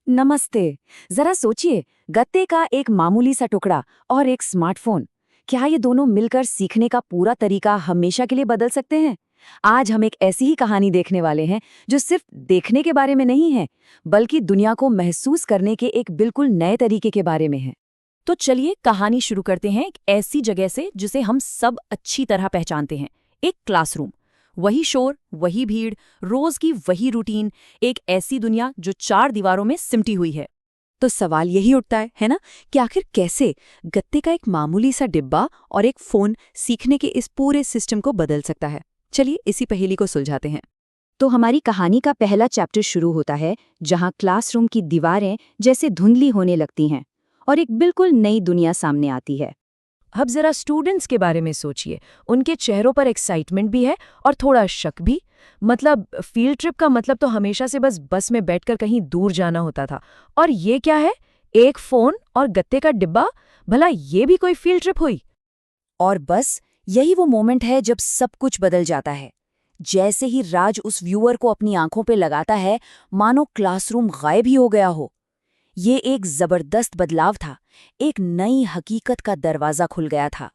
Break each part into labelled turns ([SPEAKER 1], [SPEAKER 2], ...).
[SPEAKER 1] नमस्ते। जरा सोचिए, गत्ते का एक मामूली सा टुकड़ा और एक स्मार्टफोन, क्या ये दोनों मिलकर सीखने का पूरा तरीका हमेशा के लिए बदल सकते हैं? आज हम एक ऐसी ही कहानी देखने वाले हैं जो सिर्फ देखने के बारे में नहीं है, बल्कि दुनिया को महसूस करने के एक बिल्कुल नए तरीके के बारे में है।
[SPEAKER 2] तो चलिए कहानी शुरू करते हैं एक ऐसी जगह से जिसे हम सब अच्छी तरह पहचानते हैं। एक क्लासरूम। वही शोर, वही भीड़, रोज की वही रूटीन। एक ऐसी दुनिया जो चार दीवारों में सिमटी हुई है।
[SPEAKER 1] तो सवाल यही उठता है ना, कि आखिर कैसे गत्ते का एक मामूली सा डिब्बा और एक फोन सीखने के इस पूरे सिस्टम को बदल सकता है। चलिए इसी पहेली को सुलझाते हैं। तो हमारी कहानी का पहला चैप्टर शुरू होता है जहां क्लासरूम की दीवारें जैसे धुंधली होने लगती हैं और एक बिल्कुल नई दुनिया सामने आती है।
[SPEAKER 2] अब जरा स्टूडेंट्स के बारे में सोचिए। उनके चेहरों पर एक्साइटमेंट भी है और थोड़ा शक भी। मतलब फील्ड ट्रिप का मतलब तो हमेशा से बस में बैठकर कहीं दूर जाना होता था। और ये क्या है? एक फोन और गत्ते का डिब्बा। भला ये भी कोई फील्ड ट्रिप हुई?
[SPEAKER 1] और बस यही वो मोमेंट है जब सब कुछ बदल जाता है। जैसे ही राज उस व्यूअर को अपनी आंखों पे लगाता है, मानो क्लासरूम गायब ही हो गया हो। ये एक जबरदस्त बदलाव था। एक नई हकीकत का दरवाजा खुल गया था।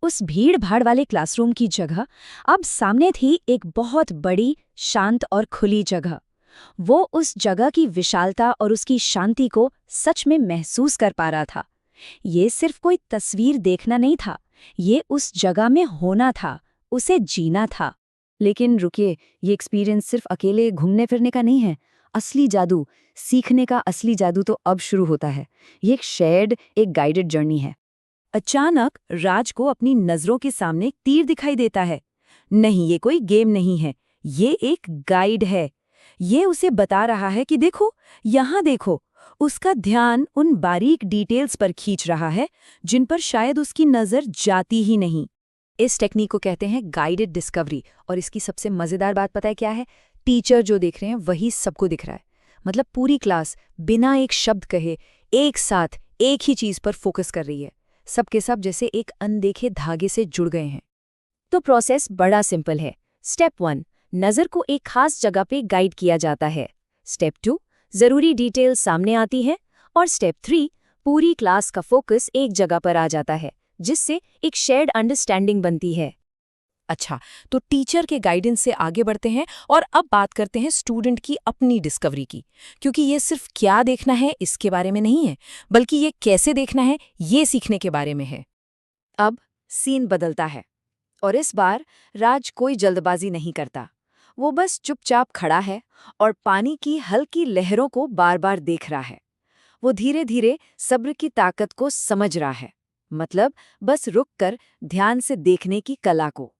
[SPEAKER 1] उस भीड़ भाड़ वाले क्लासरूम की जगह अब सामने थी एक बहुत बड़ी, शांत और खुली जगह। वो उस जगह की विशालता और उसकी शांति को सच में महसूस कर पा रहा था। ये सिर्फ कोई तस्वीर देखना नहीं था, ये उस जगह में होना था, उसे जीना था। लेकिन रुकिए, ये एक्सपीरियंस सिर्फ अकेले घूमने फिरने का नहीं है। असली जादू, सीखने का असली जादू तो अब शुरू होता है। ये एक शेयर्ड, एक गाइडेड जर्नी है। अचानक राज को अपनी नजरों के सामने एक तीर दिखाई देता है। नहीं, ये कोई गेम नहीं है, ये एक गाइड है। ये उसे बता रहा है कि देखो, यहाँ देखो। उसका ध्यान उन बारीक डिटेल्स पर खींच रहा है जिन पर शायद उसकी नजर जाती ही नहीं। इस टेक्निक को कहते हैं गाइडेड डिस्कवरी। और इसकी सबसे मजेदार बात पता है क्या है? टीचर जो देख रहे हैं वही सबको दिख रहा है। मतलब पूरी क्लास बिना एक शब्द कहे एक साथ एक ही चीज पर फोकस कर रही है। सबके सब जैसे एक अनदेखे धागे से जुड़ गए हैं। तो प्रोसेस बड़ा सिंपल है। स्टेप 1, नज़र को एक खास जगह पे गाइड किया जाता है। स्टेप 2, ज़रूरी डिटेल सामने आती है। और स्टेप 3, पूरी क्लास का फोकस एक जगह पर आ जाता है, जिससे एक शेयर्ड अंडरस्टैंडिंग बनती है।
[SPEAKER 2] अच्छा, तो टीचर के गाइडेंस से आगे बढ़ते हैं और अब बात करते हैं स्टूडेंट की अपनी डिस्कवरी की। क्योंकि ये सिर्फ क्या देखना है इसके बारे में नहीं है, बल्कि ये कैसे देखना है ये सीखने के बारे में है।
[SPEAKER 1] अब सीन बदलता है और इस बार राज कोई जल्दबाजी नहीं करता। वो बस चुपचाप खड़ा है और पानी की हल्की लहरों को बार बार देख रहा है। वो धीरे धीरे सब्र की ताकत को समझ रहा है। मतलब बस रुककर ध्यान से देखने की कला को।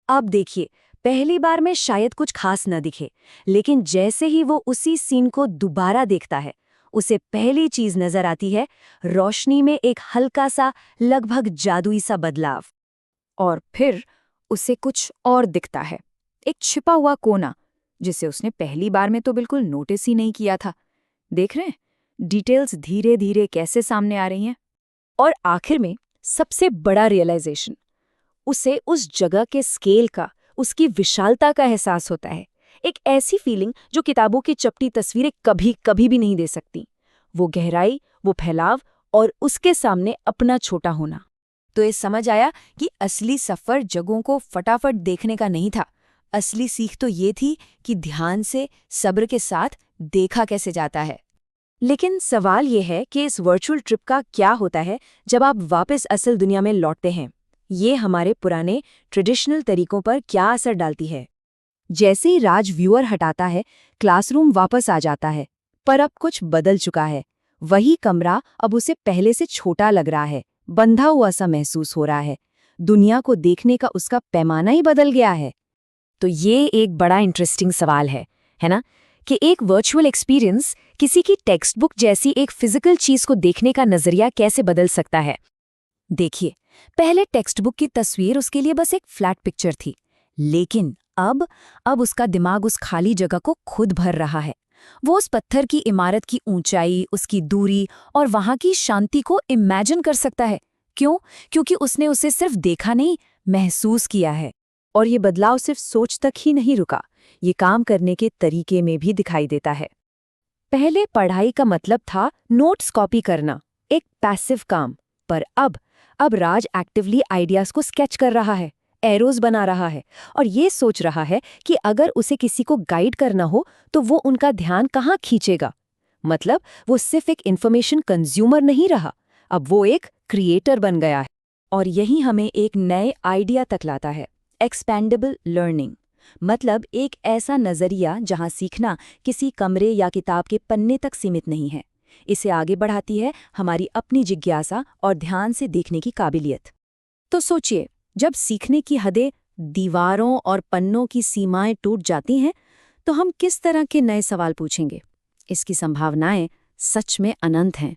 [SPEAKER 1] अब देखिए, पहली बार में शायद कुछ खास न दिखे, लेकिन जैसे ही वो उसी सीन को दोबारा देखता है, उसे पहली चीज नजर आती है, रोशनी में एक हल्का सा, लगभग जादुई सा बदलाव। और फिर उसे कुछ और दिखता है, एक छिपा हुआ कोना, जिसे उसने पहली बार में तो बिल्कुल नोटिस ही नहीं किया था। देख रहे हैं डिटेल्स धीरे धीरे कैसे सामने आ रही हैं। और आखिर में सबसे बड़ा रियलाइजेशन, उसे उस जगह के स्केल का, उसकी विशालता का एहसास होता है। एक ऐसी फीलिंग जो किताबों की चपटी तस्वीरें कभी कभी भी नहीं दे सकती। वो गहराई, वो फैलाव और उसके सामने अपना छोटा होना। तो ये समझ आया कि असली सफर जगहों को फटाफट देखने का नहीं था। असली सीख तो ये थी कि ध्यान से, सब्र के साथ देखा कैसे जाता है। लेकिन सवाल ये है कि इस वर्चुअल ट्रिप का क्या होता है जब आप वापस असल दुनिया में लौटते हैं? ये हमारे पुराने ट्रेडिशनल तरीकों पर क्या असर डालती है? जैसे ही राज व्यूअर हटाता है, क्लासरूम वापस आ जाता है। पर अब कुछ बदल चुका है। वही कमरा अब उसे पहले से छोटा लग रहा है, बंधा हुआ सा महसूस हो रहा है। दुनिया को देखने का उसका पैमाना ही बदल गया है। तो ये एक बड़ा इंटरेस्टिंग सवाल है ना, कि एक वर्चुअल एक्सपीरियंस किसी की टेक्स्ट बुक जैसी एक फिजिकल चीज को देखने का नजरिया कैसे बदल सकता है। देखिए, पहले टेक्स्ट बुक की तस्वीर उसके लिए बस एक फ्लैट पिक्चर थी, लेकिन अब उसका दिमाग उस खाली जगह को खुद भर रहा है। वो उस पत्थर की इमारत की ऊंचाई, उसकी दूरी और वहां की शांति को इमेजिन कर सकता है। क्यों? क्योंकि उसने उसे सिर्फ देखा नहीं, महसूस किया है। और ये बदलाव सिर्फ सोच तक ही नहीं रुका, ये काम करने के तरीके में भी दिखाई देता है।
[SPEAKER 2] पहले पढ़ाई का मतलब था नोट्स कॉपी करना, एक पैसिव काम। पर अब राज एक्टिवली आइडियाज को स्केच कर रहा है, एरोज बना रहा है और ये सोच रहा है कि अगर उसे किसी को गाइड करना हो तो वो उनका ध्यान कहाँ खींचेगा। मतलब वो सिर्फ एक इन्फॉर्मेशन कंज्यूमर नहीं रहा, अब वो एक क्रिएटर बन गया है।
[SPEAKER 1] और यही हमें एक नए आइडिया तक लाता है, एक्सपेंडेबल लर्निंग। मतलब एक ऐसा नज़रिया जहां सीखना किसी कमरे या किताब के पन्ने तक सीमित नहीं है। इसे आगे बढ़ाती है हमारी अपनी जिज्ञासा और ध्यान से देखने की काबिलियत। तो सोचिए, जब सीखने की हदें, दीवारों और पन्नों की सीमाएं टूट जाती हैं, तो हम किस तरह के नए सवाल पूछेंगे? इसकी संभावनाएं सच में अनंत हैं।